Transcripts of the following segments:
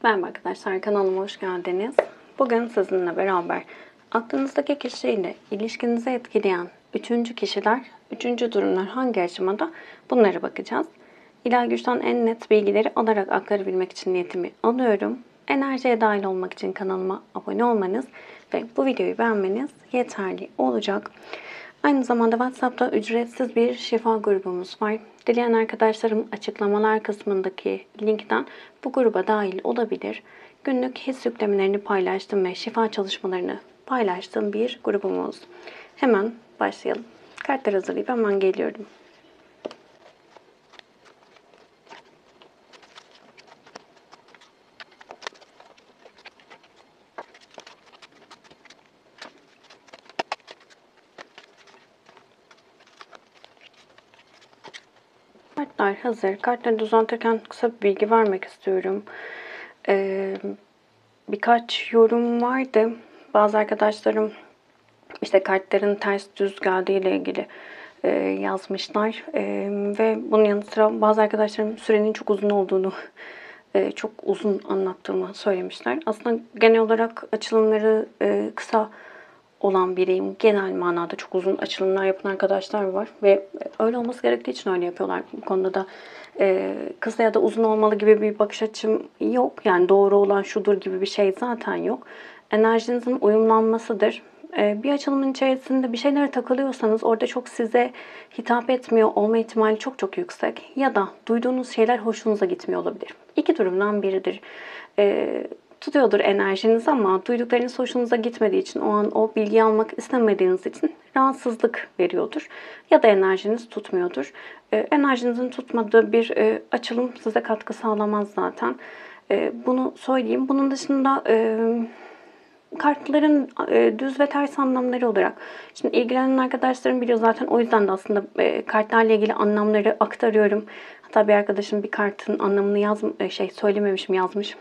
Merhaba arkadaşlar, kanalıma hoş geldiniz. Bugün sizinle beraber aklınızdaki kişiyle ilişkinizi etkileyen üçüncü kişiler, üçüncü durumlar hangi aşamada, bunlara bakacağız. İlahi güçten en net bilgileri alarak aktarabilmek için niyetimi alıyorum. Enerjiye dahil olmak için kanalıma abone olmanız ve bu videoyu beğenmeniz yeterli olacak. Aynı zamanda WhatsApp'ta ücretsiz bir şifa grubumuz var. Dileyen arkadaşlarım açıklamalar kısmındaki linkten bu gruba dahil olabilir. Günlük his yüklemelerini paylaştığım ve şifa çalışmalarını paylaştığım bir grubumuz. Hemen başlayalım. Kartlar hazırlayıp hemen geliyorum. Kartlar hazır. Kartları düzeltirken kısa bir bilgi vermek istiyorum. Birkaç yorum vardı. Bazı arkadaşlarım işte kartların ters düz geldiği ile ilgili yazmışlar. Ve bunun yanı sıra bazı arkadaşlarım sürenin çok uzun olduğunu, çok uzun anlattığımı söylemişler. Aslında genel olarak açılımları kısa olan biriyim. Genel manada çok uzun açılımlar yapan arkadaşlar var ve öyle olması gerektiği için öyle yapıyorlar. Bu konuda da kısa ya da uzun olmalı gibi bir bakış açım yok. Yani doğru olan şudur gibi bir şey zaten yok. Enerjinizin uyumlanmasıdır. Bir açılımın içerisinde bir şeylere takılıyorsanız orada çok size hitap etmiyor olma ihtimali çok çok yüksek. Ya da duyduğunuz şeyler hoşunuza gitmiyor olabilir. İki durumdan biridir. Tutuyordur enerjiniz ama duyduklarınız hoşunuza gitmediği için, o an o bilgiyi almak istemediğiniz için rahatsızlık veriyordur. Ya da enerjiniz tutmuyordur. Enerjinizin tutmadığı bir açılım size katkı sağlamaz zaten. Bunu söyleyeyim. Bunun dışında kartların düz ve ters anlamları olarak. Şimdi ilgilenen arkadaşlarım biliyor zaten, o yüzden de aslında kartlarla ilgili anlamları aktarıyorum. Hatta bir arkadaşım bir kartın anlamını söylememişim, yazmış.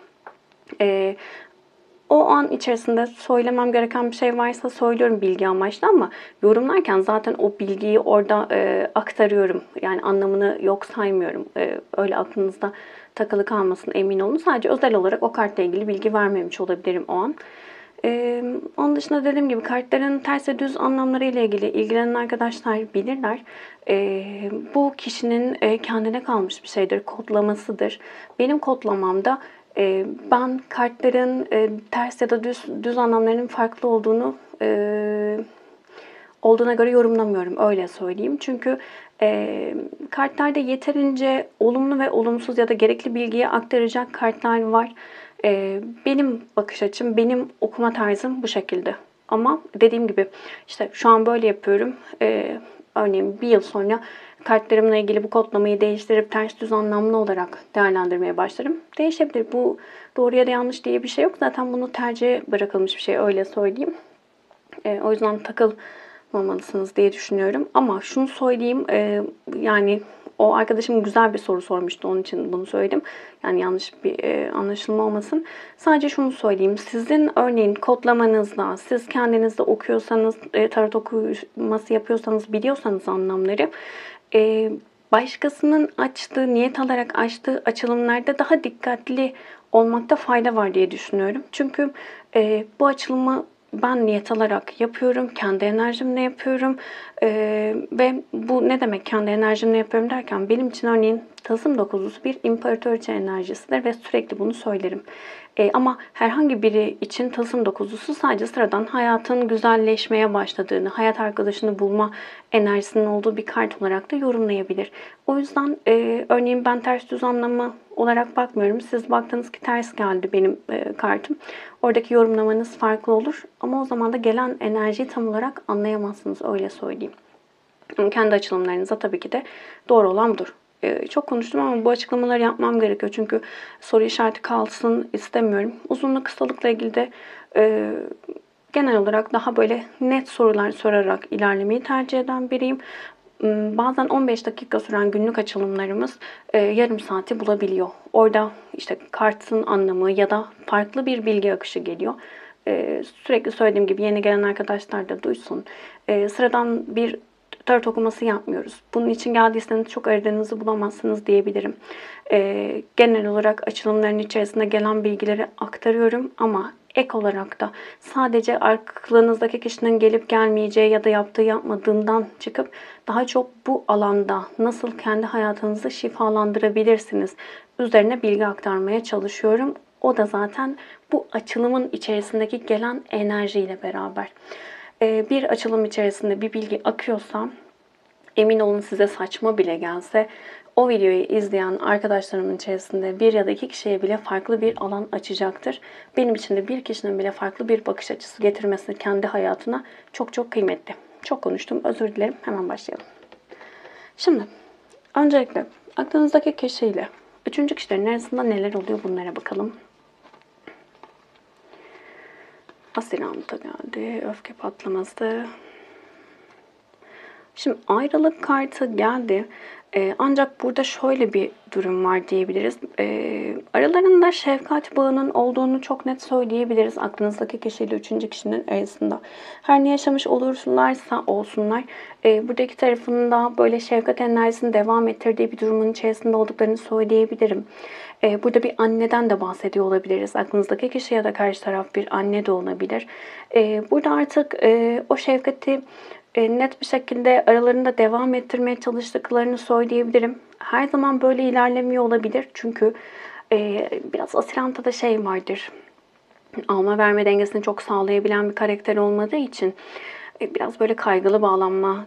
O an içerisinde söylemem gereken bir şey varsa söylüyorum bilgi amaçlı, ama yorumlarken zaten o bilgiyi orada aktarıyorum. Yani anlamını yok saymıyorum. Öyle aklınızda takılı kalmasın, emin olun. Sadece özel olarak o kartla ilgili bilgi vermemiş olabilirim o an. Onun dışında dediğim gibi kartların ters ve düz anlamları ile ilgili ilgilenen arkadaşlar bilirler. Bu kişinin kendine kalmış bir şeydir, kodlamasıdır. Benim kodlamamda ben kartların ters ya da düz anlamlarının farklı olduğuna göre yorumlamıyorum, öyle söyleyeyim. Çünkü kartlarda yeterince olumlu ve olumsuz ya da gerekli bilgiyi aktaracak kartlar var. Benim bakış açım, benim okuma tarzım bu şekilde. Ama dediğim gibi işte şu an böyle yapıyorum. Örneğin bir yıl sonra kartlarımla ilgili bu kodlamayı değiştirip ters düz anlamlı olarak değerlendirmeye başlarım. Değişebilir. Bu doğru ya da yanlış diye bir şey yok. Zaten bunu tercihe bırakılmış bir şey, öyle söyleyeyim. O yüzden takılmamalısınız diye düşünüyorum. Ama şunu söyleyeyim, yani o arkadaşım güzel bir soru sormuştu, onun için bunu söyledim. Yani yanlış bir anlaşılma olmasın. Sadece şunu söyleyeyim. Sizin örneğin kodlamanızda, siz kendinizde okuyorsanız, tarot okuması yapıyorsanız, biliyorsanız anlamları, başkasının açtığı, niyet alarak açtığı açılımlarda daha dikkatli olmakta fayda var diye düşünüyorum. Çünkü bu açılımı ben niyet alarak yapıyorum. Kendi enerjimle yapıyorum. Ve bu ne demek kendi enerjimle yapıyorum derken, benim için örneğin tılsım dokuzlusu bir imparatoriçe enerjisidir ve sürekli bunu söylerim. Ama herhangi biri için tılsım dokuzlusu sadece sıradan hayatın güzelleşmeye başladığını, hayat arkadaşını bulma enerjisinin olduğu bir kart olarak da yorumlayabilir. O yüzden örneğin ben ters düz anlamı olarak bakmıyorum. Siz baktınız ki ters geldi benim kartım. Oradaki yorumlamanız farklı olur. Ama o zaman da gelen enerjiyi tam olarak anlayamazsınız, öyle söyleyeyim. Kendi açılımlarınıza tabii ki de doğru olan budur. Çok konuştum ama bu açıklamaları yapmam gerekiyor. Çünkü soru işareti kalsın istemiyorum. Uzunluk kısalıkla ilgili de genel olarak daha böyle net sorular sorarak ilerlemeyi tercih eden biriyim. Bazen 15 dakika süren günlük açılımlarımız yarım saati bulabiliyor. Orada işte kartın anlamı ya da farklı bir bilgi akışı geliyor. Sürekli söylediğim gibi yeni gelen arkadaşlar da duysun. Sıradan bir tarot okuması yapmıyoruz. Bunun için geldiyseniz çok aradığınızı bulamazsınız diyebilirim. Genel olarak açılımların içerisinde gelen bilgileri aktarıyorum ama ek olarak da sadece aklınızdaki kişinin gelip gelmeyeceği ya da yaptığı yapmadığından çıkıp daha çok bu alanda nasıl kendi hayatınızı şifalandırabilirsiniz üzerine bilgi aktarmaya çalışıyorum. O da zaten bu açılımın içerisindeki gelen enerjiyle beraber. Bir açılım içerisinde bir bilgi akıyorsa, emin olun size saçma bile gelse, o videoyu izleyen arkadaşlarımın içerisinde bir ya da iki kişiye bile farklı bir alan açacaktır. Benim için de bir kişinin bile farklı bir bakış açısı getirmesi kendi hayatına çok çok kıymetli. Çok konuştum, özür dilerim. Hemen başlayalım. Şimdi, öncelikle aklınızdaki kişiyle üçüncü kişilerin arasında neler oluyor bunlara bakalım. Asiranta geldi, öfke patlaması. Şimdi ayrılık kartı geldi. Ancak burada şöyle bir durum var diyebiliriz. Aralarında şefkat bağının olduğunu çok net söyleyebiliriz aklınızdaki kişiyle üçüncü kişinin arasında. Her ne yaşamış olurlarsa olsunlar, buradaki tarafında böyle şefkat enerjisini devam ettirdiği bir durumun içerisinde olduklarını söyleyebilirim. Burada bir anneden de bahsediyor olabiliriz. Aklınızdaki kişi ya da karşı taraf bir anne de olabilir. Burada artık o şefkati net bir şekilde aralarında devam ettirmeye çalıştıklarını söyleyebilirim. Her zaman böyle ilerlemiyor olabilir. Çünkü biraz Asiranta'da şey vardır. Alma verme dengesini çok sağlayabilen bir karakter olmadığı için biraz böyle kaygılı bağlanma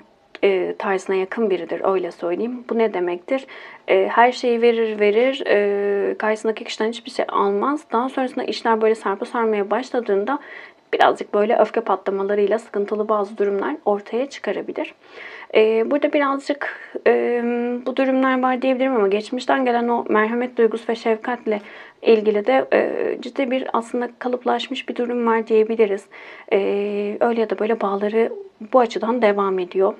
tarzına yakın biridir. Öyle söyleyeyim. Bu ne demektir? Her şeyi verir. Karşısındaki kişiden hiçbir şey almaz. Daha sonrasında işler böyle sarpa sarmaya başladığında birazcık böyle öfke patlamalarıyla sıkıntılı bazı durumlar ortaya çıkarabilir. Burada birazcık bu durumlar var diyebilirim ama geçmişten gelen o merhamet duygusu ve şefkatle ilgili de ciddi bir aslında kalıplaşmış bir durum var diyebiliriz. Öyle ya da böyle bağları bu açıdan devam ediyor.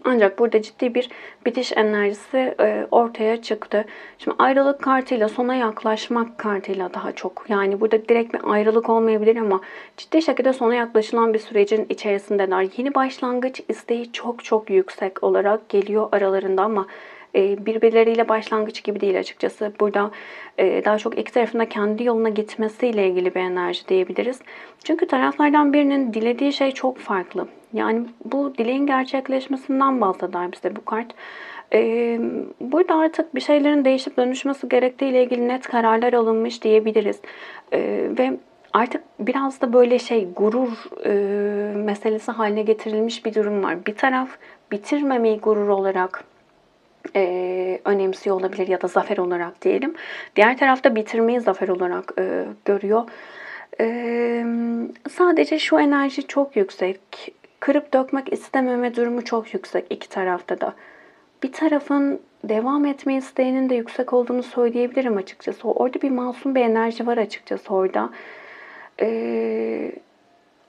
Ancak burada ciddi bir bitiş enerjisi ortaya çıktı. Şimdi ayrılık kartıyla sona yaklaşmak kartıyla daha çok. Yani burada direkt bir ayrılık olmayabilir ama ciddi şekilde sona yaklaşılan bir sürecin içerisindeler. Yeni başlangıç isteği çok çok yüksek olarak geliyor aralarında ama birbirleriyle başlangıç gibi değil açıkçası. Burada daha çok iki tarafında kendi yoluna gitmesiyle ilgili bir enerji diyebiliriz. Çünkü taraflardan birinin dilediği şey çok farklı. Yani bu dileğin gerçekleşmesinden bahseder bize bu kart. Burada artık bir şeylerin değişip dönüşmesi gerektiğiyle ilgili net kararlar alınmış diyebiliriz. Ve artık biraz da böyle gurur meselesi haline getirilmiş bir durum var. Bir taraf bitirmemeyi gurur olarak önemsiyor olabilir ya da zafer olarak diyelim. Diğer tarafta bitirmeyi zafer olarak görüyor. Sadece şu enerji çok yüksek. Kırıp dökmek istememe durumu çok yüksek iki tarafta da. Bir tarafın devam etme isteğinin de yüksek olduğunu söyleyebilirim açıkçası. Orada bir masum bir enerji var açıkçası orada.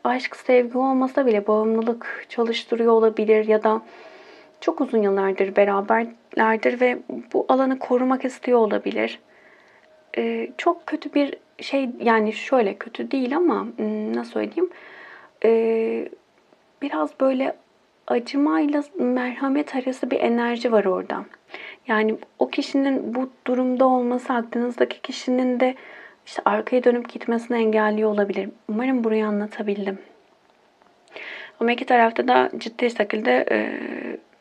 Aşk, sevgi olmasa bile bağımlılık çalıştırıyor olabilir ya da çok uzun yıllardır beraberlerdir ve bu alanı korumak istiyor olabilir. Çok kötü bir şey, yani şöyle kötü değil ama nasıl söyleyeyim? Biraz böyle acımayla merhamet arası bir enerji var orada. Yani o kişinin bu durumda olması aklınızdaki kişinin de işte arkaya dönüp gitmesini engelliyor olabilir. Umarım burayı anlatabildim. Ama iki tarafta da ciddi şekilde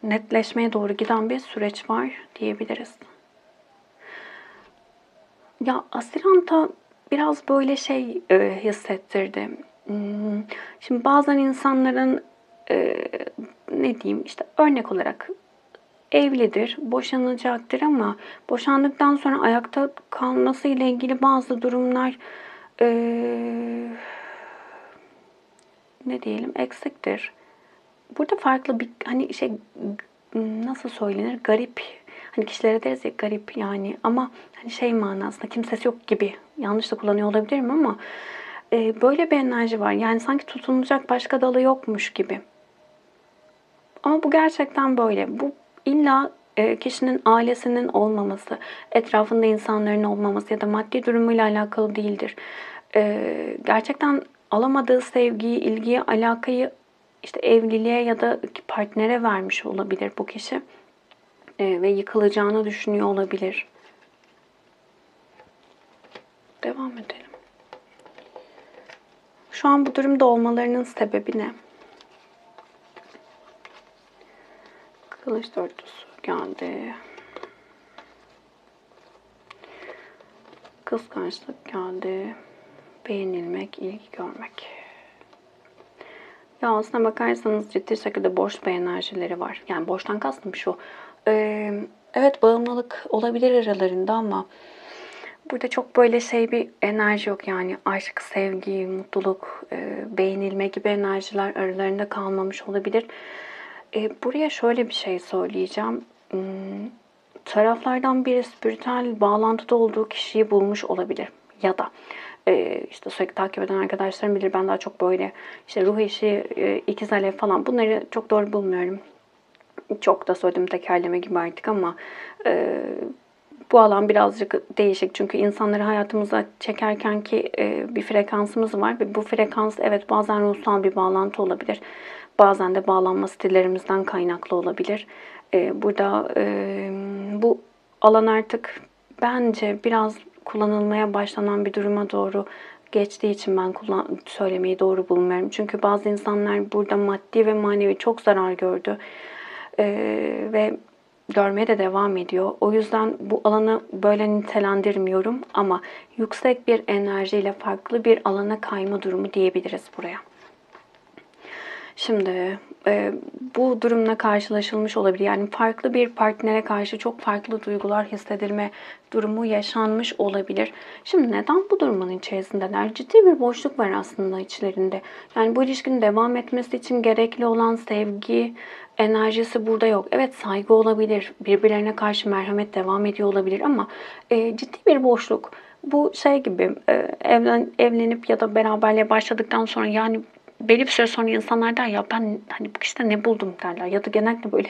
netleşmeye doğru giden bir süreç var diyebiliriz. Ya Asiranta biraz böyle hissettirdi. Şimdi bazen insanların ne diyeyim, işte örnek olarak evlidir, boşanacaktır ama boşandıktan sonra ayakta kalması ile ilgili bazı durumlar ne diyelim eksiktir. Burada farklı bir nasıl söylenir, garip, hani kişilere deriz ya garip yani, ama hani manasında kimsesi yok gibi, yanlış da kullanıyor olabilirim ama böyle bir enerji var. Yani sanki tutunacak başka dalı yokmuş gibi. Ama bu gerçekten böyle. Bu illa kişinin ailesinin olmaması, etrafında insanların olmaması ya da maddi durumuyla alakalı değildir. Gerçekten alamadığı sevgiyi, ilgiyi, alakayı işte evliliğe ya da partnere vermiş olabilir bu kişi. Ve yıkılacağını düşünüyor olabilir. Devam edelim. Şu an bu durumda olmalarının sebebi ne? Kılıç dörtlüsü geldi. Kıskançlık geldi. Beğenilmek, ilgi görmek. Ya aslına bakarsanız ciddi şekilde boş bir enerjileri var. Yani boştan kastım şu. Evet, bağımlılık olabilir aralarında ama burada çok böyle bir enerji yok. Yani aşk, sevgi, mutluluk, beğenilme gibi enerjiler aralarında kalmamış olabilir. Buraya şöyle bir şey söyleyeceğim. Taraflardan biri spiritüel bağlantıda olduğu kişiyi bulmuş olabilir. Ya da işte sürekli takip eden arkadaşlarım bilir, ben daha çok böyle işte ruh eşi, ikiz alev falan, bunları çok doğru bulmuyorum. Çok da söyledim, tekerleme gibi artık ama bu alan birazcık değişik. Çünkü insanları hayatımıza çekerken ki bir frekansımız var ve bu frekans evet bazen ruhsal bir bağlantı olabilir. Bazen de bağlanma stillerimizden kaynaklı olabilir. Burada bu alan artık bence biraz kullanılmaya başlanan bir duruma doğru geçtiği için ben söylemeyi doğru bulmuyorum. Çünkü bazı insanlar burada maddi ve manevi çok zarar gördü. Ve görmeye de devam ediyor. O yüzden bu alanı böyle nitelendirmiyorum ama yüksek bir enerjiyle farklı bir alana kayma durumu diyebiliriz buraya. Şimdi bu durumla karşılaşılmış olabilir. Yani farklı bir partnere karşı çok farklı duygular hissedilme durumu yaşanmış olabilir. Şimdi neden bu durumun içerisindeler? Ciddi bir boşluk var aslında içlerinde. Yani bu ilişkinin devam etmesi için gerekli olan sevgi enerjisi burada yok. Evet, saygı olabilir, birbirlerine karşı merhamet devam ediyor olabilir ama ciddi bir boşluk. Bu gibi evlenip ya da beraberliğe başladıktan sonra, yani belli bir süre sonra insanlar der ya, ben hani bu kişide ne buldum derler. Ya da genellikle böyle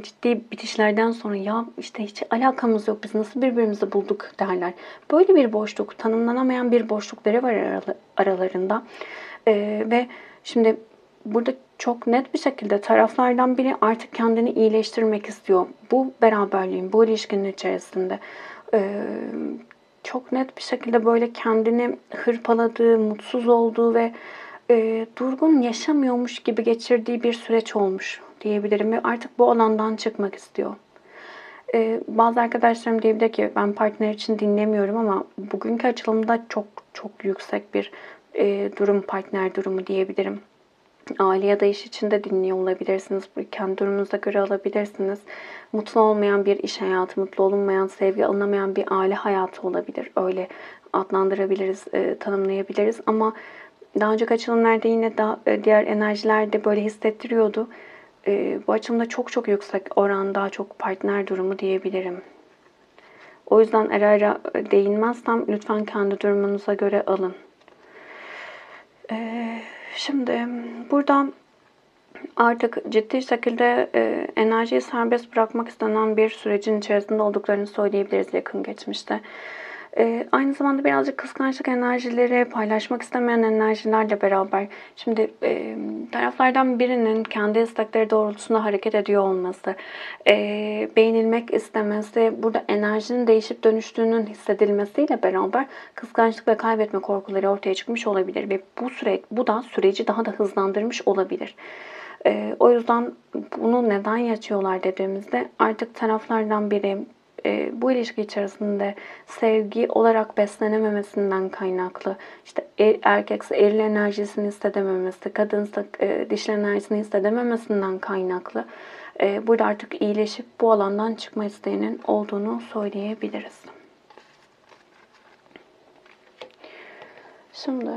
ciddi bitişlerden sonra ya işte hiç alakamız yok, biz nasıl birbirimizi bulduk derler. Böyle bir boşluk, tanımlanamayan bir boşlukları var aralarında. Ve şimdi burada çok net bir şekilde taraflardan biri artık kendini iyileştirmek istiyor. Bu beraberliğin, bu ilişkinin içerisinde çok net bir şekilde böyle kendini hırpaladığı, mutsuz olduğu ve durgun yaşamıyormuş gibi geçirdiği bir süreç olmuş diyebilirim ve artık bu alandan çıkmak istiyor. Bazı arkadaşlarım diyebilir ki ben partner için dinlemiyorum ama bugünkü açılımda çok çok yüksek bir durum, partner durumu diyebilirim. Aile ya da iş için de dinliyor olabilirsiniz. Kendi durumunuza göre alabilirsiniz. Mutlu olmayan bir iş hayatı, mutlu olunmayan, sevgi alınamayan bir aile hayatı olabilir. Öyle adlandırabiliriz, tanımlayabiliriz. Ama daha önceki açılımlarda yine diğer enerjiler de böyle hissettiriyordu. Bu açılımda çok çok yüksek oran daha çok partner durumu diyebilirim. O yüzden ara ara değinmezsem lütfen kendi durumunuza göre alın. Şimdi burada artık ciddi şekilde enerjiyi serbest bırakmak istenen bir sürecin içerisinde olduklarını söyleyebiliriz yakın geçmişte. Aynı zamanda birazcık kıskançlık enerjileri, paylaşmak istemeyen enerjilerle beraber. Şimdi taraflardan birinin kendi istekleri doğrultusunda hareket ediyor olması, beğenilmek istemesi, burada enerjinin değişip dönüştüğünün hissedilmesiyle beraber kıskançlık ve kaybetme korkuları ortaya çıkmış olabilir ve bu da süreci daha da hızlandırmış olabilir. O yüzden bunu neden yaşıyorlar dediğimizde artık taraflardan biri bu ilişki içerisinde sevgi olarak beslenememesinden kaynaklı, işte erkekse eril enerjisini hissedememesi, kadınsa dişil enerjisini hissedememesinden kaynaklı burada artık iyileşip bu alandan çıkma isteğinin olduğunu söyleyebiliriz. Şimdi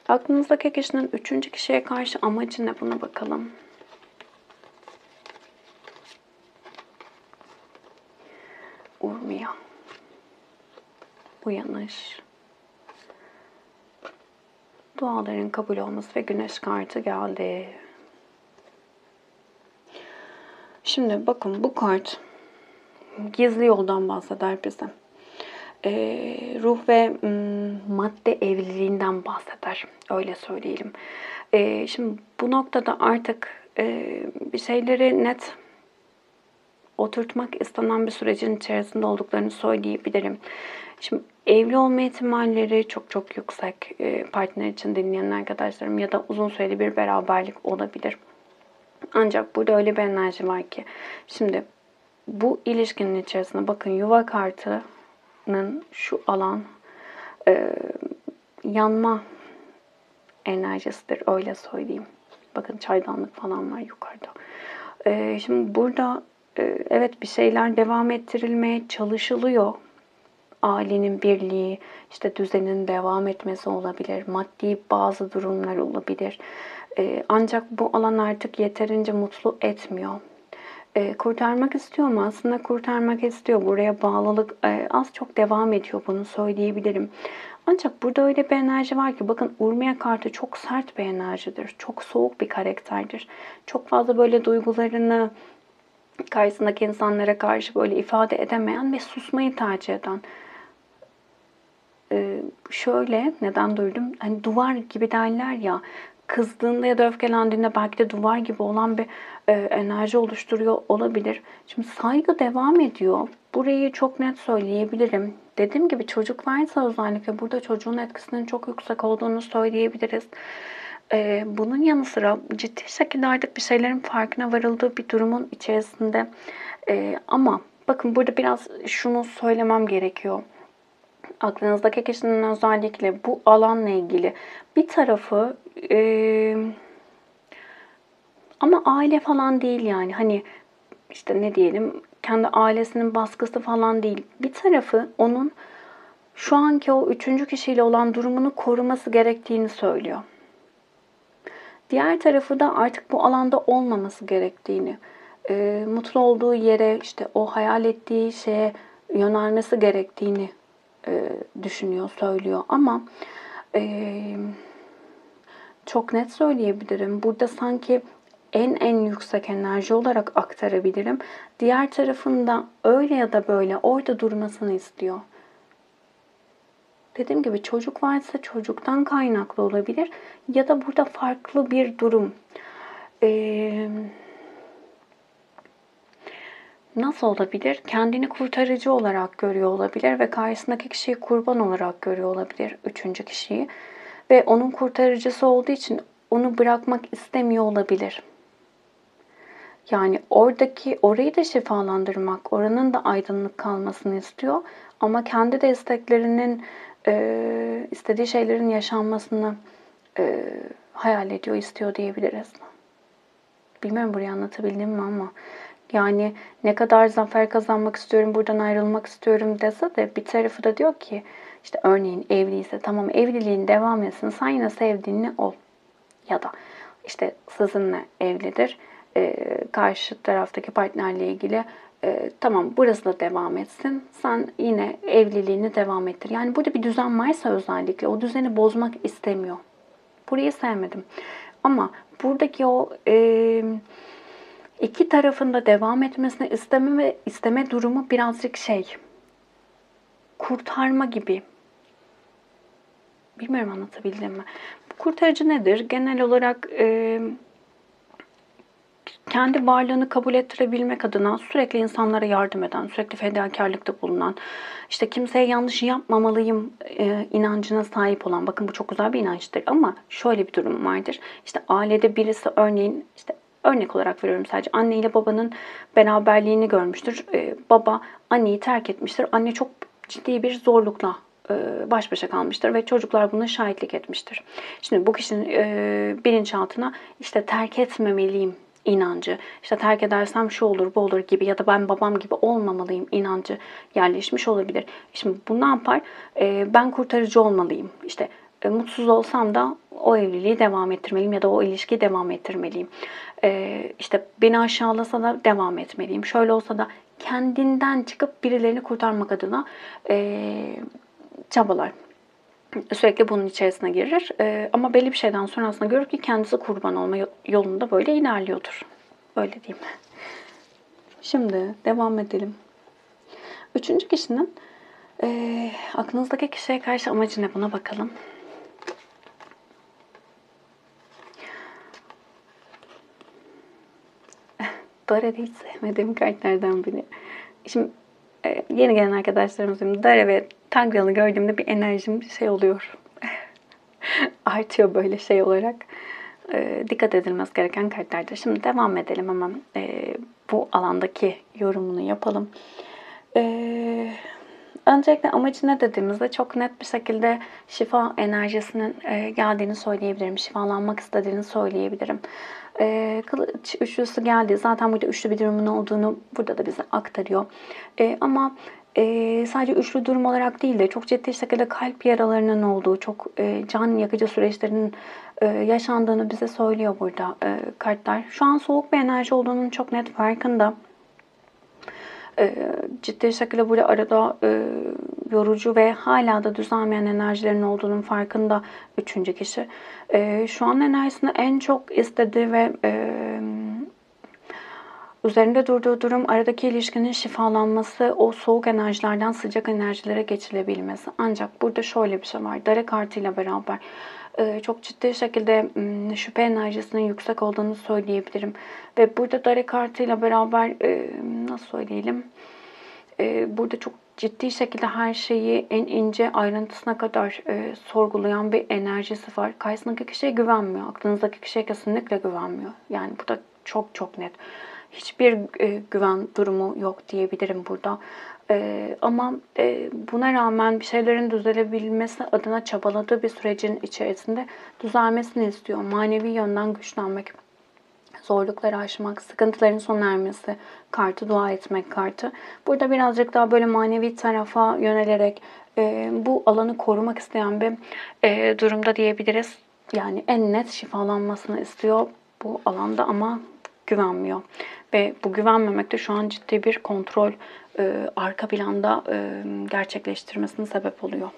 aklınızdaki kişinin üçüncü kişiye karşı amacı ne, buna bakalım. Urmia, uyanış, duaların kabul olması ve güneş kartı geldi. Şimdi bakın, bu kart gizli yoldan bahseder bize. ruh ve madde evliliğinden bahseder. Öyle söyleyelim. Şimdi bu noktada artık bir şeyleri net oturtmak istenen bir sürecin içerisinde olduklarını söyleyebilirim. Şimdi evli olma ihtimalleri çok çok yüksek. Partner için dinleyen arkadaşlarım ya da uzun süreli bir beraberlik olabilir. Ancak burada öyle bir enerji var ki şimdi bu ilişkinin içerisinde bakın yuva kartının şu alan yanma enerjisidir öyle söyleyeyim. Bakın çaydanlık falan var yukarıda. Şimdi burada evet bir şeyler devam ettirilmeye çalışılıyor. Ailenin birliği, işte düzenin devam etmesi olabilir. Maddi bazı durumlar olabilir. Ancak bu alan artık yeterince mutlu etmiyor. Kurtarmak istiyor mu? Aslında kurtarmak istiyor. Buraya bağlılık az çok devam ediyor. Bunu söyleyebilirim. Ancak burada öyle bir enerji var ki bakın Urmia kartı çok sert bir enerjidir. Çok soğuk bir karakterdir. Çok fazla böyle duygularını karşısındaki insanlara karşı böyle ifade edemeyen ve susmayı tercih eden. Şöyle neden duydum? Hani duvar gibi derler ya, kızdığında ya da öfkelendiğinde belki de duvar gibi olan bir enerji oluşturuyor olabilir. Şimdi saygı devam ediyor. Burayı çok net söyleyebilirim. Dediğim gibi çocuk varsa özellikle burada çocuğun etkisinin çok yüksek olduğunu söyleyebiliriz. Bunun yanı sıra ciddi şekilde artık bir şeylerin farkına varıldığı bir durumun içerisinde. Ama bakın burada biraz şunu söylemem gerekiyor. Aklınızdaki kişinin özellikle bu alanla ilgili bir tarafı ama aile falan değil yani hani işte ne diyelim kendi ailesinin baskısı falan değil. Bir tarafı onun şu anki o üçüncü kişiyle olan durumunu koruması gerektiğini söylüyor. Diğer tarafı da artık bu alanda olmaması gerektiğini, mutlu olduğu yere işte o hayal ettiği şeye yönelmesi gerektiğini düşünüyor, söylüyor. Ama çok net söyleyebilirim. Burada sanki en yüksek enerji olarak aktarabilirim. Diğer tarafında öyle ya da böyle orada durmasını istiyor. Dediğim gibi çocuk varsa çocuktan kaynaklı olabilir ya da burada farklı bir durum. Nasıl olabilir? Kendini kurtarıcı olarak görüyor olabilir ve karşısındaki kişiyi kurban olarak görüyor olabilir, üçüncü kişiyi. Ve onun kurtarıcısı olduğu için onu bırakmak istemiyor olabilir. Yani orayı da şifalandırmak, oranın da aydınlık kalmasını istiyor. Ama kendi de isteklerinin, istediği şeylerin yaşanmasını hayal ediyor, istiyor diyebiliriz. Bilmiyorum burayı anlatabildim mi ama. Yani ne kadar zafer kazanmak istiyorum, buradan ayrılmak istiyorum dese de bir tarafı da diyor ki işte örneğin evliyse tamam evliliğin devam etsin, sen yine sevdiğini ol. Ya da işte sizinle evlidir, karşı taraftaki partnerle ilgili tamam burası da devam etsin, sen yine evliliğini devam ettir. Yani burada bir düzen varsa özellikle o düzeni bozmak istemiyor. Burayı sevmedim. Ama buradaki o iki tarafın da devam etmesini isteme durumu birazcık kurtarma gibi. Bilmiyorum anlatabildim mi? Bu kurtarıcı nedir? Genel olarak kendi varlığını kabul ettirebilmek adına sürekli insanlara yardım eden, sürekli fedakarlıkta bulunan, işte kimseye yanlış yapmamalıyım inancına sahip olan, bakın bu çok güzel bir inançtır ama şöyle bir durum vardır. İşte ailede birisi örneğin işte örnek olarak veriyorum sadece anne ile babanın beraberliğini görmüştür. Baba anneyi terk etmiştir. Anne çok ciddi bir zorlukla baş başa kalmıştır ve çocuklar buna şahitlik etmiştir. Şimdi bu kişinin bilinçaltına işte terk etmemeliyim inancı, işte terk edersem şu olur bu olur gibi ya da ben babam gibi olmamalıyım inancı yerleşmiş olabilir. Şimdi bu ne yapar? Ben kurtarıcı olmalıyım. İşte mutsuz olsam da o evliliği devam ettirmeliyim ya da o ilişkiyi devam ettirmeliyim. İşte beni aşağılasa da devam etmeliyim. Şöyle olsa da kendinden çıkıp birilerini kurtarmak adına çabalar. Sürekli bunun içerisine girir. Ama belli bir şeyden sonra aslında görür ki kendisi kurban olma yolunda böyle ilerliyordur. Öyle diyeyim. Şimdi devam edelim. Üçüncü kişinin Aklınızdaki kişiye karşı amacı ne? Buna bakalım. Dara hiç sevmediğim kartlardan biri. Şimdi yeni gelen arkadaşlarımızın Dara ve Tangral'ı gördüğümde bir enerjim şey oluyor. Artıyor böyle şey olarak. Dikkat edilmesi gereken kartlardır. Şimdi devam edelim ama bu alandaki yorumunu yapalım. Öncelikle amacı ne dediğimizde çok net bir şekilde şifa enerjisinin geldiğini söyleyebilirim. Şifalanmak istediğini söyleyebilirim. Kılıç üçlüsü geldi. Zaten burada üçlü bir durumun olduğunu burada da bize aktarıyor. Ama sadece üçlü durum olarak değil de çok ciddi şekilde kalp yaralarının olduğu, çok can yakıcı süreçlerin yaşandığını bize söylüyor burada kartlar. Şu an soğuk bir enerji olduğunun çok net farkında. Ciddi şekilde burada arada yorucu ve hala da düzelmeyen enerjilerin olduğunun farkında üçüncü kişi. Şu an enerjisini en çok istediği ve üzerinde durduğu durum aradaki ilişkinin şifalanması, o soğuk enerjilerden sıcak enerjilere geçilebilmesi. Ancak burada şöyle bir şey var. Dare kartıyla beraber çok ciddi şekilde şüphe enerjisinin yüksek olduğunu söyleyebilirim. Ve burada Dare kartıyla beraber nasıl söyleyelim? Burada çok ciddi şekilde her şeyi en ince ayrıntısına kadar sorgulayan bir enerjisi var. Karşısındaki kişiye güvenmiyor. Aklınızdaki kişiye kesinlikle güvenmiyor. Yani bu da çok çok net. Hiçbir güven durumu yok diyebilirim burada. Ama buna rağmen bir şeylerin düzelebilmesi adına çabaladığı bir sürecin içerisinde düzelmesini istiyor. Manevi yönden güçlenmek, zorlukları aşmak, sıkıntıların sona ermesi kartı, dua etmek kartı. Burada birazcık daha böyle manevi tarafa yönelerek bu alanı korumak isteyen bir durumda diyebiliriz. Yani en net şifalanmasını istiyor bu alanda ama güvenmiyor. Ve bu güvenmemek de şu an ciddi bir kontrol arka planda gerçekleştirmesine sebep oluyor.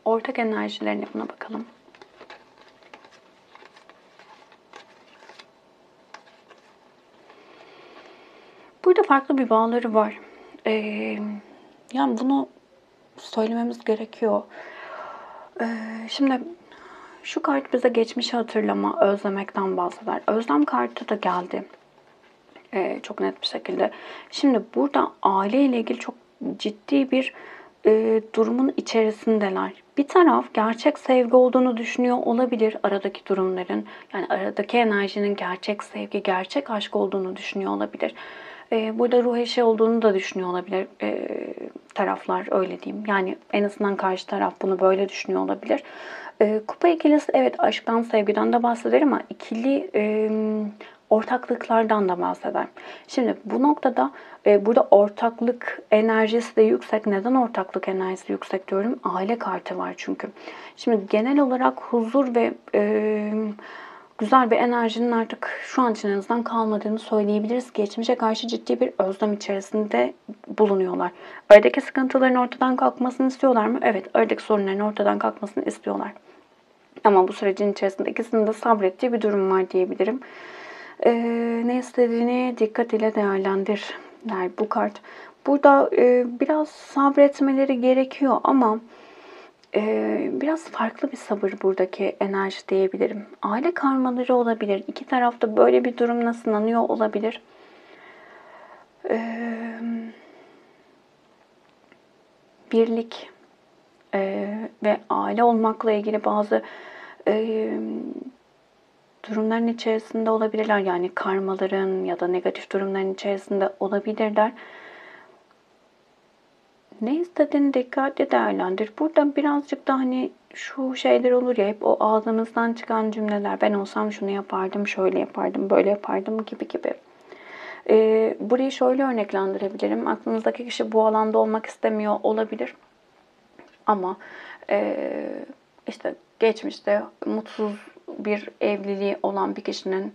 Ortak enerjilerine buna bakalım. Burada farklı bir bağları var. Yani bunu söylememiz gerekiyor. Şimdi şu kart bize geçmişi hatırlama, özlemekten bahseder. Özlem kartı da geldi. Çok net bir şekilde. Şimdi burada aileyle ilgili çok ciddi bir durumun içerisindeler. Bir taraf gerçek sevgi olduğunu düşünüyor olabilir aradaki durumların. Yani aradaki enerjinin gerçek sevgi, gerçek aşk olduğunu düşünüyor olabilir. Burada ruh eşi olduğunu da düşünüyor olabilir taraflar, öyle diyeyim. Yani en azından karşı taraf bunu böyle düşünüyor olabilir. Kupa ikilisi evet aşktan, sevgiden de bahseder ama ikili ortaklıklardan da bahseder. Şimdi bu noktada burada ortaklık enerjisi de yüksek. Neden ortaklık enerjisi yüksek diyorum? Aile kartı var çünkü. Şimdi genel olarak huzur ve güzel bir enerjinin artık şu an için en azından kalmadığını söyleyebiliriz. Geçmişe karşı ciddi bir özlem içerisinde bulunuyorlar. Aradaki sıkıntıların ortadan kalkmasını istiyorlar mı? Evet, aradaki sorunların ortadan kalkmasını istiyorlar. Ama bu sürecin içerisinde ikisinin de sabrettiği bir durum var diyebilirim. Ne istediğini dikkat ile değerlendir der bu kart. Burada biraz sabretmeleri gerekiyor ama biraz farklı bir sabır buradaki enerji diyebilirim. Aile karmaları olabilir. İki tarafta böyle bir durumla sınanıyor olabilir. Birlik ve aile olmakla ilgili bazı durumların içerisinde olabilirler. Yani karmaların ya da negatif durumların içerisinde olabilirler. Ne istediğini dikkatli değerlendir. Burada birazcık da hani şu şeyler olur ya, hep o ağzımızdan çıkan cümleler. Ben olsam şunu yapardım, şöyle yapardım, böyle yapardım gibi gibi. Burayı şöyle örneklendirebilirim. Aklınızdaki kişi bu alanda olmak istemiyor olabilir. Ama işte geçmişte mutsuz bir evliliği olan bir kişinin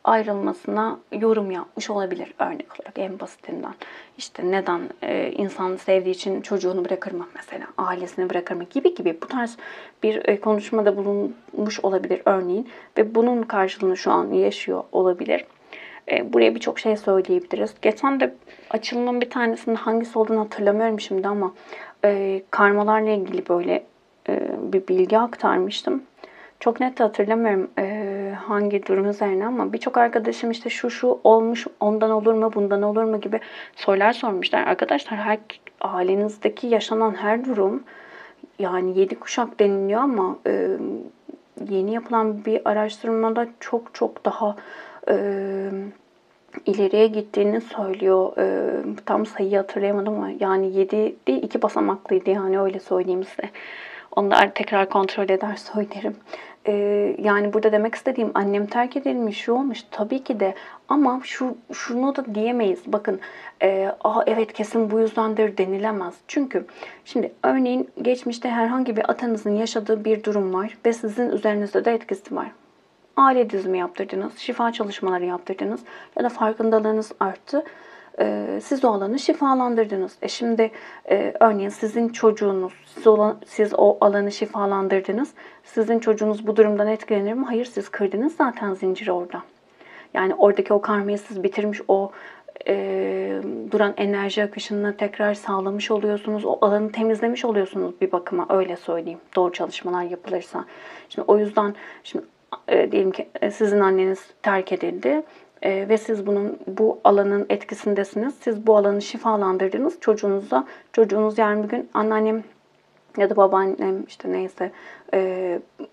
ayrılmasına yorum yapmış olabilir örnek olarak en basitinden. İşte neden insan sevdiği için çocuğunu bırakır mı mesela, ailesini bırakır mı gibi gibi bu tarz bir konuşmada bulunmuş olabilir örneğin ve bunun karşılığını şu an yaşıyor olabilir. Buraya birçok şey söyleyebiliriz. Geçen de açılımın bir tanesinde hangisi olduğunu hatırlamıyorum şimdi ama karmalarla ilgili böyle bir bilgi aktarmıştım. Çok net de hatırlamıyorum hangi durum üzerine ama birçok arkadaşım işte şu olmuş, ondan olur mu, bundan olur mu gibi sorular sormuşlar. Arkadaşlar ailenizdeki yaşanan her durum, yani 7 kuşak deniliyor ama yeni yapılan bir araştırmada çok çok daha ileriye gittiğini söylüyor. Tam sayıyı hatırlayamadım ama yani 7 değil 2 basamaklıydı, yani öyle söyleyeyim size. Onu da tekrar kontrol eder söylerim. Yani burada demek istediğim, annem terk edilmiş, şu olmuş tabii ki de, ama şunu da diyemeyiz. Bakın evet kesin bu yüzdendir denilemez. Çünkü şimdi örneğin geçmişte herhangi bir atanızın yaşadığı bir durum var ve sizin üzerinizde de etkisi var. Aile dizimi yaptırdınız, şifa çalışmaları yaptırdınız ya da farkındalığınız arttı. Siz o alanı şifalandırdınız. Şimdi örneğin sizin çocuğunuz, siz o alanı şifalandırdınız. Sizin çocuğunuz bu durumdan etkilenir mi? Hayır, siz kırdınız zaten zinciri orada. Yani oradaki o karmayı siz bitirmiş, o duran enerji akışını tekrar sağlamış oluyorsunuz. O alanı temizlemiş oluyorsunuz bir bakıma, öyle söyleyeyim. Doğru çalışmalar yapılırsa. Şimdi o yüzden şimdi diyelim ki sizin anneniz terk edildi ve siz bu alanın etkisindesiniz. Siz bu alanı şifalandırdınız çocuğunuza. Çocuğunuz yarın bir gün anneannem ya da babaannem işte neyse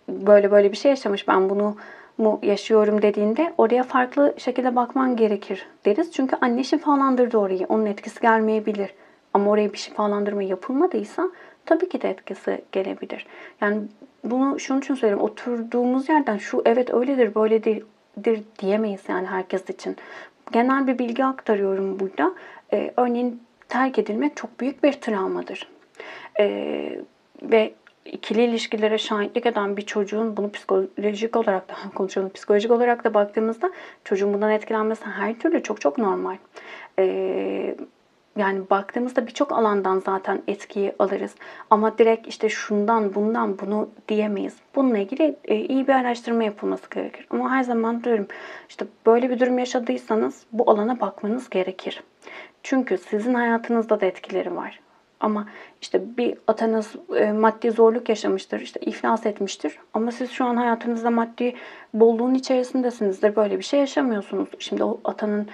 böyle bir şey yaşamış, ben bunu mu yaşıyorum dediğinde oraya farklı şekilde bakman gerekir deriz. Çünkü anne şifalandırdı orayı. Onun etkisi gelmeyebilir. Ama oraya bir şifalandırma yapılmadıysa tabii ki de etkisi gelebilir. Yani şunun için söylüyorum. Oturduğumuz yerden şu evet öyledir, böyledir diyemeyiz yani herkes için. Genel bir bilgi aktarıyorum burada. Örneğin terk edilmek çok büyük bir travmadır. Ve ikili ilişkilere şahitlik eden bir çocuğun bunu psikolojik olarak da konuşalım. Psikolojik olarak da baktığımızda çocuğun bundan etkilenmesi her türlü çok çok normal. Yani baktığımızda birçok alandan zaten etkiyi alırız. Ama direkt işte şundan bundan bunu diyemeyiz. Bununla ilgili iyi bir araştırma yapılması gerekir. Ama her zaman diyorum, işte böyle bir durum yaşadıysanız bu alana bakmanız gerekir. Çünkü sizin hayatınızda da etkileri var. Ama işte bir atanız maddi zorluk yaşamıştır, işte iflas etmiştir. Ama siz şu an hayatınızda maddi bolluğun içerisindesinizdir. Böyle bir şey yaşamıyorsunuz. Şimdi o atanın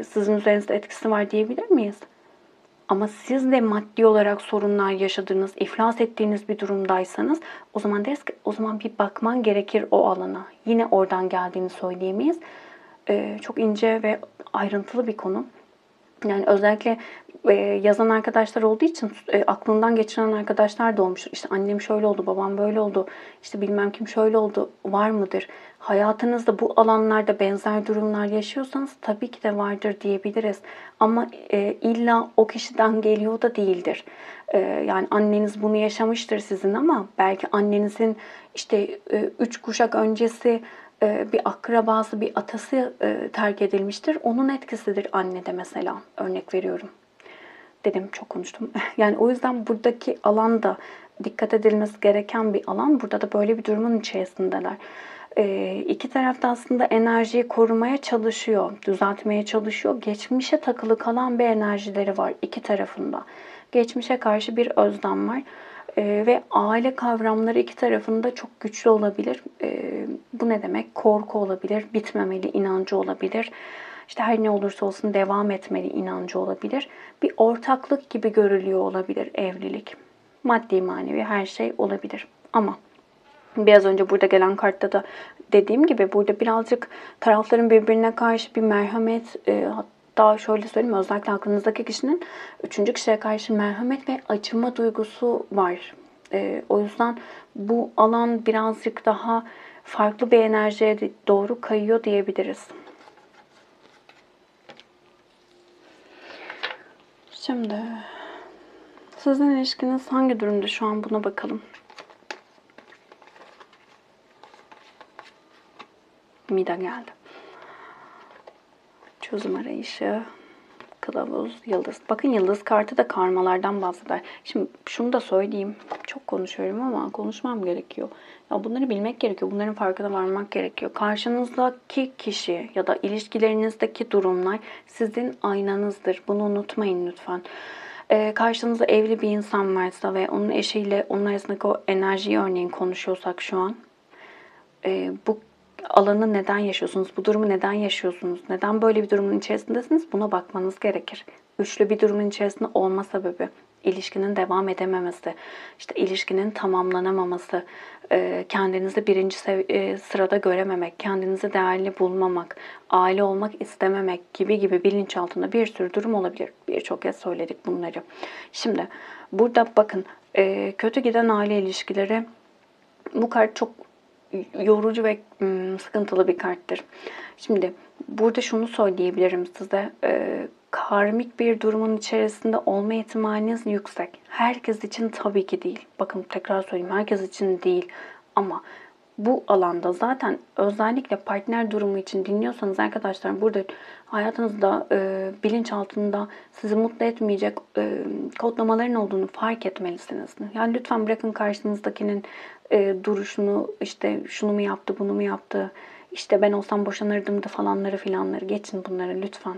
sizin üzerinizde etkisi var diyebilir miyiz? Ama siz de maddi olarak sorunlar yaşadığınız, iflas ettiğiniz bir durumdaysanız o zaman deriz ki o zaman bir bakman gerekir o alana. Yine oradan geldiğini söyleyemeyiz. Çok ince ve ayrıntılı bir konu. Yani özellikle yazan arkadaşlar olduğu için aklından geçiren arkadaşlar da olmuştur. İşte annem şöyle oldu, babam böyle oldu, işte bilmem kim şöyle oldu, var mıdır? Hayatınızda bu alanlarda benzer durumlar yaşıyorsanız tabii ki de vardır diyebiliriz. Ama illa o kişiden geliyor da değildir. Yani anneniz bunu yaşamıştır sizin ama belki annenizin işte 3 kuşak öncesi bir akrabası, bir atası terk edilmiştir. Onun etkisidir annede mesela. Örnek veriyorum. Dedim, çok konuştum. Yani o yüzden buradaki alanda dikkat edilmesi gereken bir alan. Burada da böyle bir durumun içerisindeler. İki taraf da aslında enerjiyi korumaya çalışıyor, düzeltmeye çalışıyor. Geçmişe takılı kalan bir enerjileri var iki tarafında. Geçmişe karşı bir özlem var. Ve aile kavramları iki tarafında çok güçlü olabilir. Bu ne demek? Korku olabilir, bitmemeli inancı olabilir. İşte her ne olursa olsun devam etmeli inancı olabilir. Bir ortaklık gibi görülüyor olabilir evlilik. Maddi manevi her şey olabilir. Ama biraz önce burada gelen kartta da dediğim gibi burada birazcık tarafların birbirine karşı bir merhamet, hatta şöyle söyleyeyim, özellikle aklınızdaki kişinin üçüncü kişiye karşı merhamet ve acıma duygusu var. O yüzden bu alan birazcık daha farklı bir enerjiye doğru kayıyor diyebiliriz. Şimdi sizin ilişkiniz hangi durumda şu an, buna bakalım. Mida geldi. Çözüm arayışı, kılavuz, yıldız. Bakın yıldız kartı da karmalardan bahseder. Şimdi şunu da söyleyeyim. Çok konuşuyorum ama konuşmam gerekiyor. Ya bunları bilmek gerekiyor. Bunların farkına varmak gerekiyor. Karşınızdaki kişi ya da ilişkilerinizdeki durumlar sizin aynanızdır. Bunu unutmayın lütfen. Karşınızda evli bir insan varsa ve onun eşiyle onun arasındaki o enerjiyi örneğin konuşuyorsak şu an. Bu alanı neden yaşıyorsunuz? Bu durumu neden yaşıyorsunuz? Neden böyle bir durumun içerisindesiniz? Buna bakmanız gerekir. Üçlü bir durumun içerisinde olma sebebi, ilişkinin devam edememesi, işte ilişkinin tamamlanamaması, kendinizi birinci sırada görememek, kendinizi değerli bulmamak, aile olmak istememek gibi bilinçaltında bir sürü durum olabilir. Birçok kez söyledik bunları. Şimdi burada bakın, kötü giden aile ilişkileri, bu kart çok yorucu ve sıkıntılı bir karttır. Şimdi burada şunu söyleyebilirim size. Karmik bir durumun içerisinde olma ihtimaliniz yüksek. Herkes için tabii ki değil. Bakın tekrar söyleyeyim, herkes için değil. Ama bu alanda zaten özellikle partner durumu için dinliyorsanız arkadaşlar, burada hayatınızda bilinçaltında sizi mutlu etmeyecek kodlamaların olduğunu fark etmelisiniz. Yani lütfen bırakın karşınızdakinin duruşunu, işte şunu mu yaptı, bunu mu yaptı, işte ben olsam boşanırdım da falanları filanları, geçin bunları lütfen.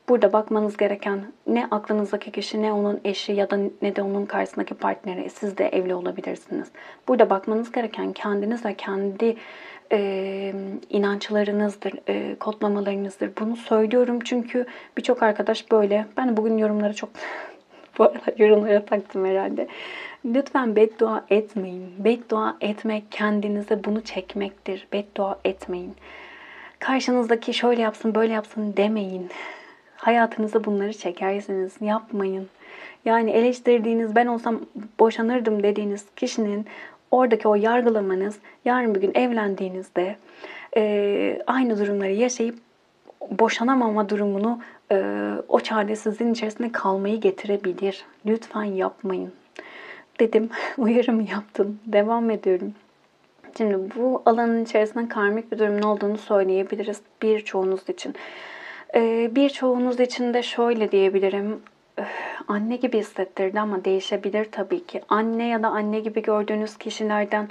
Burada bakmanız gereken ne aklınızdaki kişi, ne onun eşi ya da ne de onun karşısındaki partneri. Siz de evli olabilirsiniz. Burada bakmanız gereken kendiniz ve kendi inançlarınızdır, kodlamalarınızdır. Bunu söylüyorum çünkü birçok arkadaş böyle. Ben bugün yorumları çok bu arada yorumlara taktım herhalde. Lütfen beddua etmeyin. Beddua etmek kendinize bunu çekmektir. Beddua etmeyin. Karşınızdaki şöyle yapsın, böyle yapsın demeyin. Hayatınıza bunları çekersiniz. Yapmayın. Yani eleştirdiğiniz, ben olsam boşanırdım dediğiniz kişinin oradaki o yargılamanız yarın bir gün evlendiğinizde aynı durumları yaşayıp boşanamama durumunu, o çaresizliğin içerisinde kalmayı getirebilir. Lütfen yapmayın dedim. Uyarımı yaptım. Devam ediyorum. Şimdi bu alanın içerisinde karmik bir durumun olduğunu söyleyebiliriz birçoğunuz için. Birçoğunuz için de şöyle diyebilirim. Anne gibi hissettirdi ama değişebilir tabii ki. Anne ya da anne gibi gördüğünüz kişilerden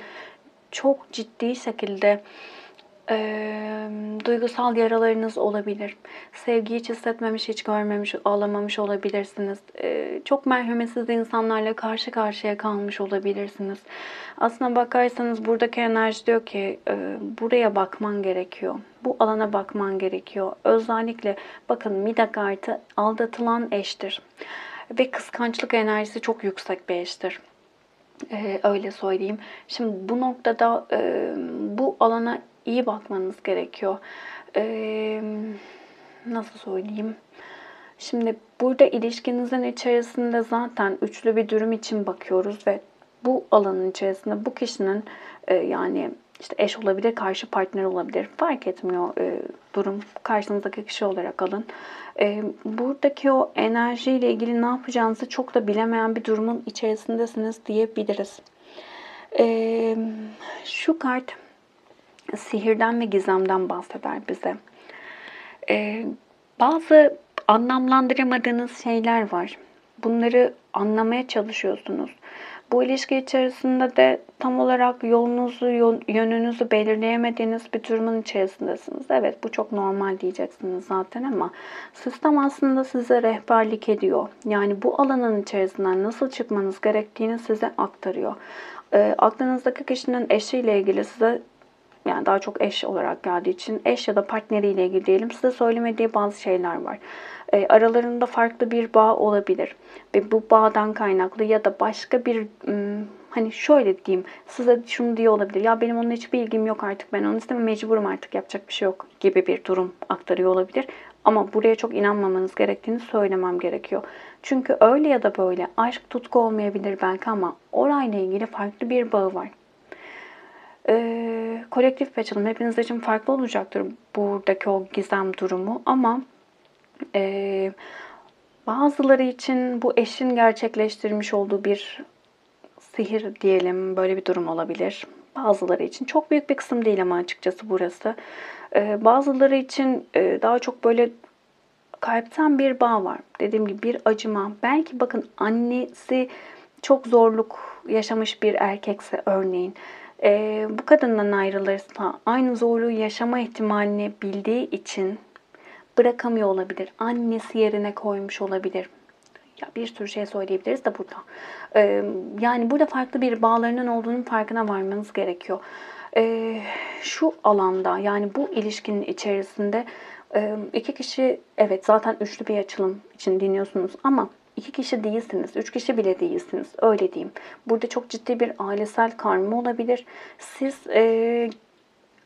çok ciddi şekilde duygusal yaralarınız olabilir. Sevgi hiç hissetmemiş, hiç görmemiş, ağlamamış olabilirsiniz. Çok merhametsiz insanlarla karşı karşıya kalmış olabilirsiniz. Aslına bakarsanız buradaki enerji diyor ki buraya bakman gerekiyor. Bu alana bakman gerekiyor. Özellikle bakın, Mida kartı aldatılan eştir. Ve kıskançlık enerjisi çok yüksek bir eştir. Öyle söyleyeyim. Şimdi bu noktada bu alana iyi bakmanız gerekiyor. Nasıl söyleyeyim? Şimdi burada ilişkinizin içerisinde zaten üçlü bir durum için bakıyoruz ve bu alanın içerisinde bu kişinin yani işte eş olabilir, karşı partner olabilir. Fark etmiyor durum. Karşınızdaki kişi olarak alın. Buradaki o enerjiyle ilgili ne yapacağınızı çok da bilemeyen bir durumun içerisindesiniz diyebiliriz. Şu kart sihirden ve gizemden bahseder bize. Bazı anlamlandıramadığınız şeyler var. Bunları anlamaya çalışıyorsunuz. Bu ilişki içerisinde de tam olarak yolunuzu, yönünüzü belirleyemediğiniz bir durumun içerisindesiniz. Evet, bu çok normal diyeceksiniz zaten ama sistem aslında size rehberlik ediyor. Yani bu alanın içerisinden nasıl çıkmanız gerektiğini size aktarıyor. Aklınızdaki kişinin eşiyle ilgili size, yani daha çok eş olarak geldiği için eş ya da partneriyle ilgili diyelim, size söylemediği bazı şeyler var. Aralarında farklı bir bağ olabilir ve bu bağdan kaynaklı ya da başka bir hani şöyle diyeyim, size şunu diyor olabilir: ya benim onunla hiçbir ilgim yok, artık ben onu istemem, mecburum, artık yapacak bir şey yok gibi bir durum aktarıyor olabilir. Ama buraya çok inanmamanız gerektiğini söylemem gerekiyor. Çünkü öyle ya da böyle aşk, tutku olmayabilir belki ama orayla ilgili farklı bir bağı var. Kolektif bir açılım hepiniz için farklı olacaktır buradaki o gizem durumu ama bazıları için bu eşin gerçekleştirmiş olduğu bir sihir diyelim, böyle bir durum olabilir. Bazıları için çok büyük bir kısım değil ama açıkçası burası. Bazıları için daha çok böyle kalpten bir bağ var. Dediğim gibi bir acıma. Belki bakın annesi çok zorluk yaşamış bir erkekse örneğin. Bu kadından ayrılırsa aynı zorluğu yaşama ihtimalini bildiği için bırakamıyor olabilir. Annesi yerine koymuş olabilir. Ya bir sürü şey söyleyebiliriz de burada. Yani burada farklı bir bağlarının olduğunun farkına varmanız gerekiyor. Şu alanda yani bu ilişkinin içerisinde iki kişi evet zaten üçlü bir açılım için dinliyorsunuz ama iki kişi değilsiniz. Üç kişi bile değilsiniz. Öyle diyeyim. Burada çok ciddi bir ailesel karma olabilir. Siz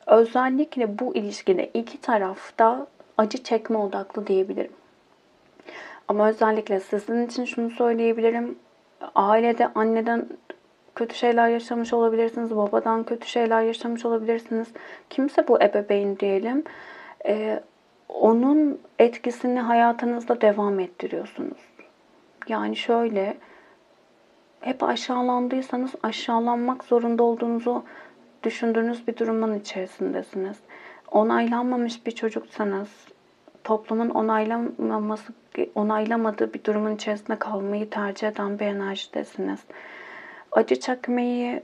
özellikle bu ilişkide iki tarafta acı çekme odaklı diyebilirim. Ama özellikle sizin için şunu söyleyebilirim. Ailede anneden kötü şeyler yaşamış olabilirsiniz. Babadan kötü şeyler yaşamış olabilirsiniz. Kimse bu ebeveyn diyelim. Onun etkisini hayatınızda devam ettiriyorsunuz. Yani şöyle, hep aşağılandıysanız aşağılanmak zorunda olduğunuzu düşündüğünüz bir durumun içerisindesiniz. Onaylanmamış bir çocuksanız, toplumun onaylamadığı bir durumun içerisinde kalmayı tercih eden bir enerjidesiniz. Acı çekmeyi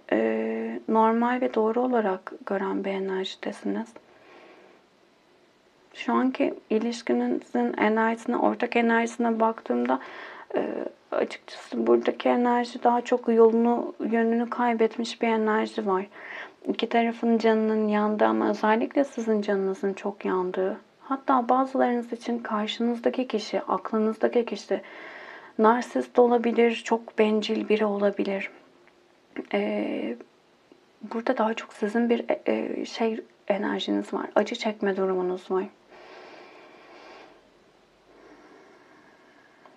normal ve doğru olarak gören bir enerjidesiniz. Şu anki ilişkinizin enerjisine, ortak enerjisine baktığımda açıkçası buradaki enerji daha çok yönünü kaybetmiş bir enerji var. İki tarafın canının yandığı ama özellikle sizin canınızın çok yandığı. Hatta bazılarınız için karşınızdaki kişi, aklınızdaki kişi narsist olabilir, çok bencil biri olabilir. Burada daha çok sizin bir enerjiniz var. Acı çekme durumunuz var.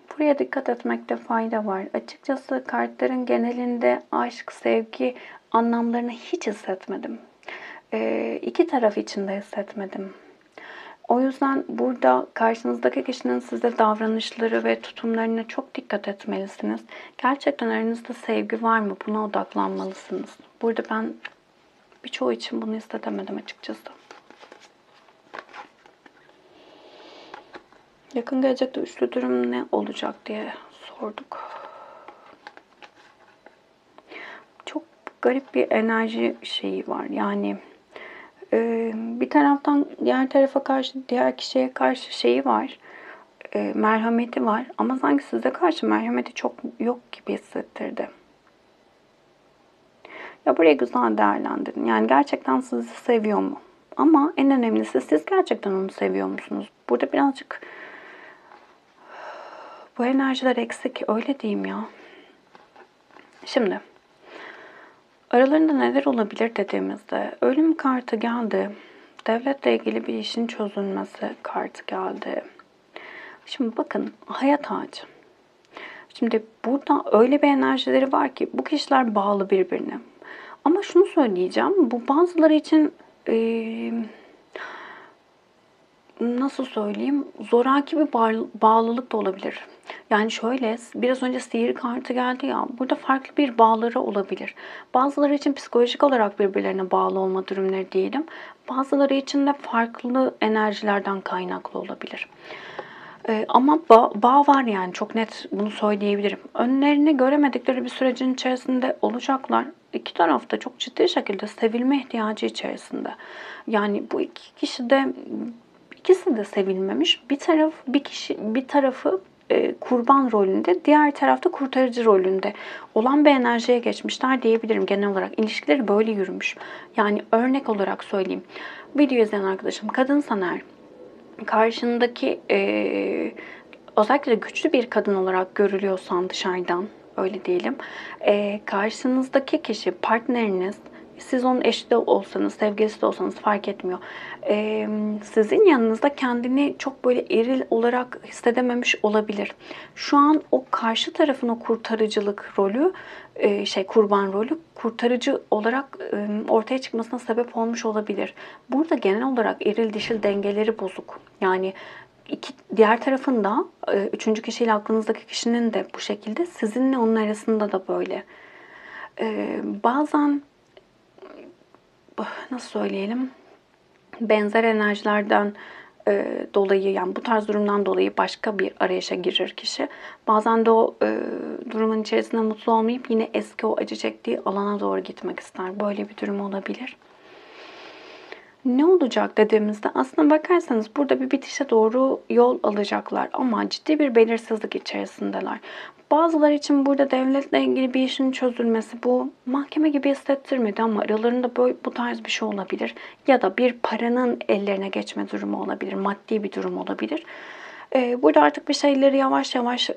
Buraya dikkat etmekte fayda var. Açıkçası kartların genelinde aşk, sevgi anlamlarını hiç hissetmedim. İki taraf için de hissetmedim. O yüzden burada karşınızdaki kişinin size davranışları ve tutumlarına çok dikkat etmelisiniz. Gerçekten aranızda sevgi var mı? Buna odaklanmalısınız. Burada ben birçoğu için bunu hissedemedim açıkçası. Yakın gelecekte üçlü durum ne olacak diye sorduk. Çok garip bir enerji şeyi var. Yani bir taraftan diğer tarafa karşı, diğer kişiye karşı şeyi var. Merhameti var. Ama sanki size karşı merhameti çok yok gibi hissettirdi. Ya burayı güzel değerlendirin. Yani gerçekten sizi seviyor mu? Ama en önemlisi siz gerçekten onu seviyor musunuz? Burada birazcık bu enerjiler eksik. Öyle diyeyim ya. Şimdi aralarında neler olabilir dediğimizde ölüm kartı geldi. Devletle ilgili bir işin çözülmesi kartı geldi. Şimdi bakın hayat ağacı. Şimdi burada öyle bir enerjileri var ki bu kişiler bağlı birbirine. Ama şunu söyleyeceğim. Bu bazıları için nasıl söyleyeyim? Zoraki bir bağlılık da olabilir. Yani şöyle biraz önce sihir kartı geldi ya. Burada farklı bir bağları olabilir. Bazıları için psikolojik olarak birbirlerine bağlı olma durumları diyelim. Bazıları için de farklı enerjilerden kaynaklı olabilir. Ama bağ var yani çok net bunu söyleyebilirim. Önlerini göremedikleri bir sürecin içerisinde olacaklar. İki taraf da çok ciddi şekilde sevilme ihtiyacı içerisinde. Yani bu iki kişi de ikisi de sevilmemiş. Bir tarafı kurban rolünde, diğer tarafta kurtarıcı rolünde olan bir enerjiye geçmişler diyebilirim genel olarak. İlişkileri böyle yürümüş. Yani örnek olarak söyleyeyim. Video izleyen arkadaşım kadınsan eğer karşındaki özellikle güçlü bir kadın olarak görülüyorsan dışarıdan öyle diyelim. Karşınızdaki kişi partneriniz siz onun eşi de olsanız, sevgilisi de olsanız fark etmiyor. Sizin yanınızda kendini çok böyle eril olarak hissedememiş olabilir. Şu an o karşı tarafın o kurtarıcılık rolü, kurban rolü kurtarıcı olarak ortaya çıkmasına sebep olmuş olabilir. Burada genel olarak eril dişil dengeleri bozuk. Yani diğer tarafın da üçüncü kişiyle aklınızdaki kişinin de bu şekilde sizinle onun arasında da böyle. Bazen nasıl söyleyelim benzer enerjilerden dolayı, yani bu tarz durumdan dolayı başka bir arayışa girir kişi. Bazen de o durumun içerisinde mutlu olmayıp yine eski o acı çektiği alana doğru gitmek ister. Böyle bir durum olabilir. Ne olacak dediğimizde aslına bakarsanız burada bir bitişe doğru yol alacaklar ama ciddi bir belirsizlik içerisindeler. Bazıları için burada devletle ilgili bir işin çözülmesi bu mahkeme gibi hissettirmedi ama aralarında böyle bu tarz bir şey olabilir. Ya da bir paranın ellerine geçme durumu olabilir, maddi bir durum olabilir. Burada artık bir şeyleri yavaş yavaş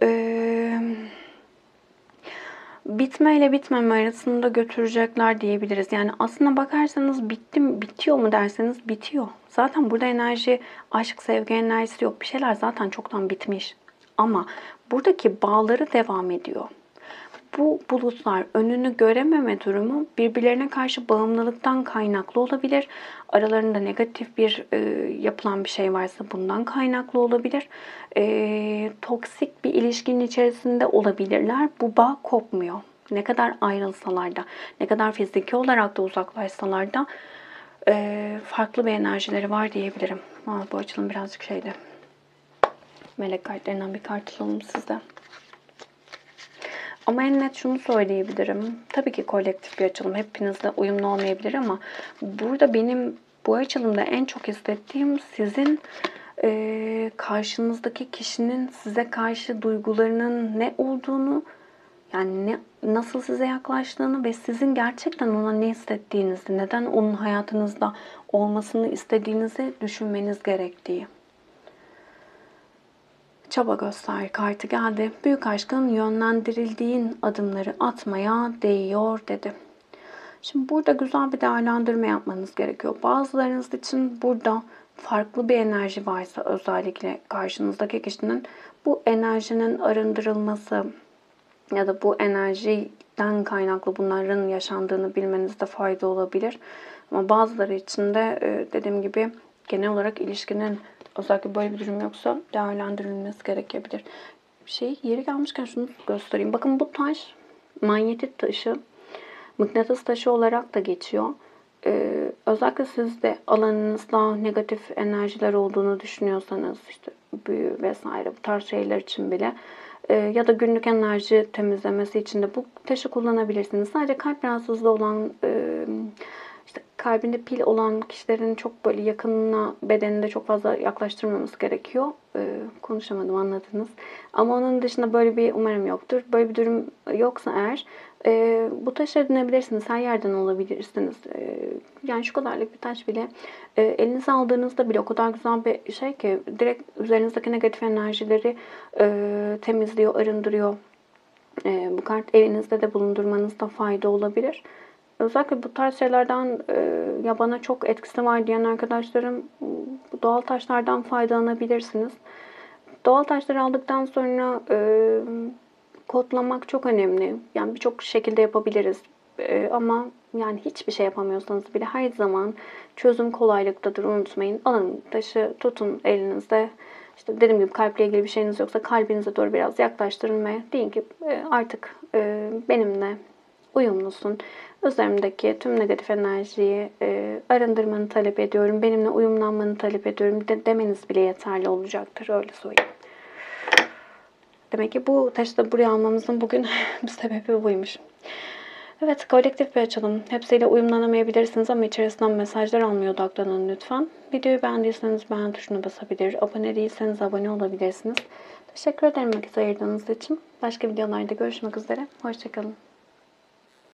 bitme ile bitmeme arasında götürecekler diyebiliriz. Yani aslına bakarsanız bitti mi, bitiyor mu derseniz bitiyor. Zaten burada enerji, aşk, sevgi enerjisi yok. Bir şeyler zaten çoktan bitmiş. Ama buradaki bağları devam ediyor. Bu bulutlar önünü görememe durumu birbirlerine karşı bağımlılıktan kaynaklı olabilir. Aralarında negatif bir yapılan bir şey varsa bundan kaynaklı olabilir. Toksik bir ilişkinin içerisinde olabilirler. Bu bağ kopmuyor. Ne kadar ayrılsalar da, ne kadar fiziki olarak da uzaklaşsalar da farklı bir enerjileri var diyebilirim. Bu açılım birazcık şeydi. Melek kartlarından bir kart alalım sizde. Ama en net şunu söyleyebilirim. Tabii ki kolektif bir açılım. Hepinizle uyumlu olmayabilir ama burada benim bu açılımda en çok hissettiğim sizin karşınızdaki kişinin size karşı duygularının ne olduğunu, yani nasıl size yaklaştığını ve sizin gerçekten ona ne hissettiğinizi, neden onun hayatınızda olmasını istediğinizi düşünmeniz gerektiği. Çaba göster kartı geldi. Büyük aşkın yönlendirildiğin adımları atmaya değiyor dedi. Şimdi burada güzel bir değerlendirme yapmanız gerekiyor. Bazılarınız için burada farklı bir enerji varsa özellikle karşınızdaki kişinin bu enerjinin arındırılması ya da bu enerjiden kaynaklı bunların yaşandığını bilmenizde fayda olabilir. Ama bazıları için de dediğim gibi genel olarak ilişkinin özellikle böyle bir durum yoksa değerlendirilmesi gerekebilir. Yeri gelmişken şunu göstereyim. Bakın bu taş manyetik taşı, mıknatıs taşı olarak da geçiyor. Özellikle sizde alanınızda negatif enerjiler olduğunu düşünüyorsanız işte büyü vesaire bu tarz şeyler için bile ya da günlük enerji temizlemesi için de bu taşı kullanabilirsiniz. Sadece kalp rahatsızlığı olan işte kalbinde pil olan kişilerin çok böyle yakınına, bedeninde çok fazla yaklaştırmaması gerekiyor. Konuşamadım, anladınız. Ama onun dışında böyle bir umarım yoktur. Böyle bir durum yoksa eğer bu taşı edinebilirsiniz. Her yerden alabilirsiniz. Yani şu kadarlık bir taş bile elinize aldığınızda bile o kadar güzel bir şey ki direkt üzerinizdeki negatif enerjileri temizliyor, arındırıyor. Bu kart evinizde de bulundurmanızda fayda olabilir. Özellikle bu tarz şeylerden ya bana çok etkisi var diyen arkadaşlarım doğal taşlardan faydalanabilirsiniz. Doğal taşları aldıktan sonra kodlamak çok önemli. Yani birçok şekilde yapabiliriz. Ama yani hiçbir şey yapamıyorsanız bile her zaman çözüm kolaylıktadır. Unutmayın. Alın taşı, tutun elinizde. İşte dediğim gibi kalple ilgili bir şeyiniz yoksa kalbinize doğru biraz yaklaştırın ve deyin ki artık benimle uyumlusun. Üzerimdeki tüm negatif enerjiyi arındırmanı talep ediyorum. Benimle uyumlanmanı talep ediyorum demeniz bile yeterli olacaktır. Öyle söyleyeyim. Demek ki bu taşı da buraya almamızın bugün bir sebebi buymuş. Evet, kolektif bir açılım. Hepsiyle uyumlanamayabilirsiniz ama içerisinden mesajlar almaya odaklanın lütfen. Videoyu beğendiyseniz beğen tuşuna basabilir. Abone değilseniz abone olabilirsiniz. Teşekkür ederim vakit ayırdığınız için. Başka videolarda görüşmek üzere. Hoşçakalın.